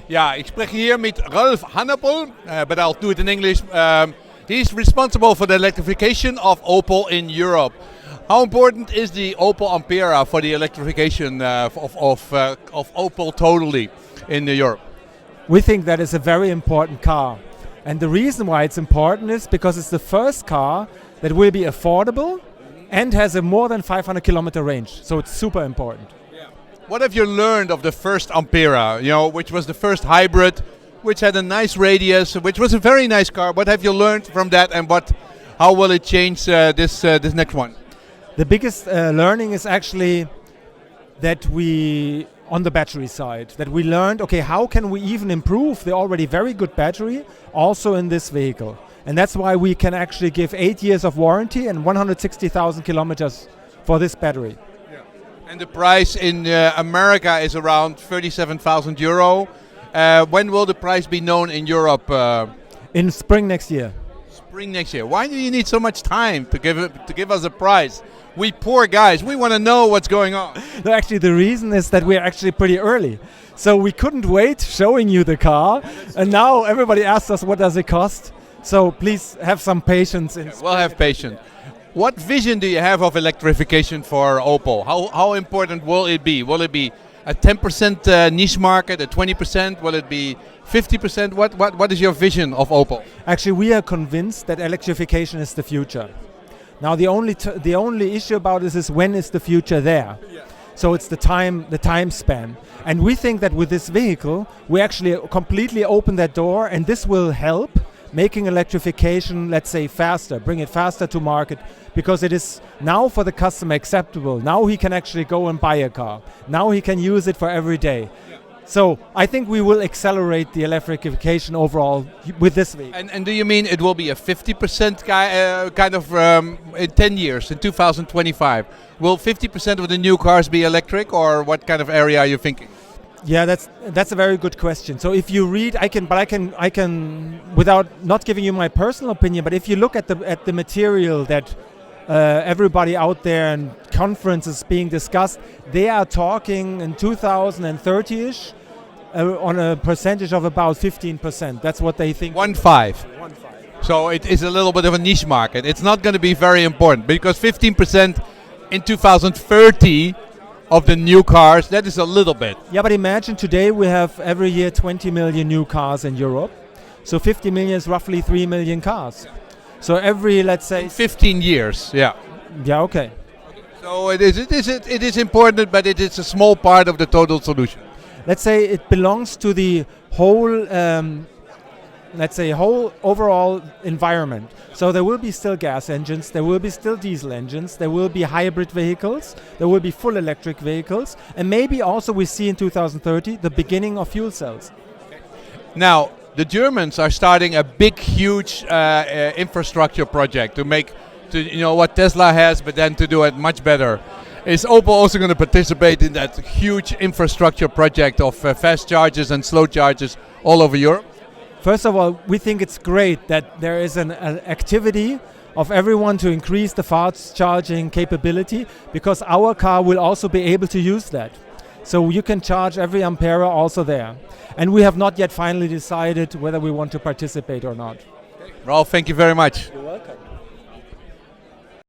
Ja, ik spreek hier met Ralf Hannappel, but I'll do it in English. He's responsible for the electrification of Opel in Europe. How important is the Opel AmperaE for the electrification of Opel totally in Europe? We think that is a very important car. And the reason why it's important is because it's the first car that will be affordable and has a more than 500 kilometer range. So it's super important. What have you learned of the first AmperaE, which was the first hybrid, which had a nice radius, which was a very nice car? What have you learned from that, and how will it change this next one? The biggest learning is actually that on the battery side, that we learned, okay, how can we even improve the already very good battery also in this vehicle? And that's why we can actually give 8 years of warranty and 160,000 kilometers for this battery. And the price in America is around €37,000. When will the price be known in Europe? In spring next year. Spring next year. Why do you need so much time to give us a price? We poor guys, we want to know what's going on. No, actually, the reason is that we're actually pretty early. So we couldn't wait showing you the car. And now everybody asks us, what does it cost? So please have some patience. We'll have patience. What vision do you have of electrification for Opel? How important will it be? Will it be a 10% niche market, a 20%? Will it be 50%? What is your vision of Opel? Actually, we are convinced that electrification is the future. Now, the only issue about this is when is the future there? Yeah. So it's the time span. And we think that with this vehicle, we actually completely open that door, and this will help making electrification, let's say, faster, bring it faster to market, because it is now for the customer acceptable. Now he can actually go and buy a car. Now he can use it for every day. Yeah. So I think we will accelerate the electrification overall with this vehicle. And do you mean it will be a 50% kind of in 10 years, in 2025? Will 50% of the new cars be electric, or what kind of area are you thinking? Yeah, that's a very good question. So if you read, I can without not giving you my personal opinion, but if you look at the material that everybody out there and conferences being discussed, they are talking in 2030ish on a percentage of about 15%. That's what they think. 1.5. So it is a little bit of a niche market. It's not going to be very important, because 15% in 2030 of the new cars, that is a little bit. Yeah, but imagine today we have every year 20 million new cars in Europe. So 50 million is roughly 3 million cars. So every, let's say... 15 years, yeah. Yeah, okay. So it is important, but it is a small part of the total solution. Let's say it belongs to the whole, whole overall environment. So there will be still gas engines, there will be still diesel engines, there will be hybrid vehicles, there will be full electric vehicles, and maybe also we see in 2030 the beginning of fuel cells. Now, the Germans are starting a big, huge infrastructure project to make, what Tesla has, but then to do it much better. Is Opel also going to participate in that huge infrastructure project of fast chargers and slow chargers all over Europe? First of all, we think it's great that there is an activity of everyone to increase the fast charging capability, because our car will also be able to use that. So you can charge every AmperaE also there. And we have not yet finally decided whether we want to participate or not. Ralf, thank you very much. You're welcome.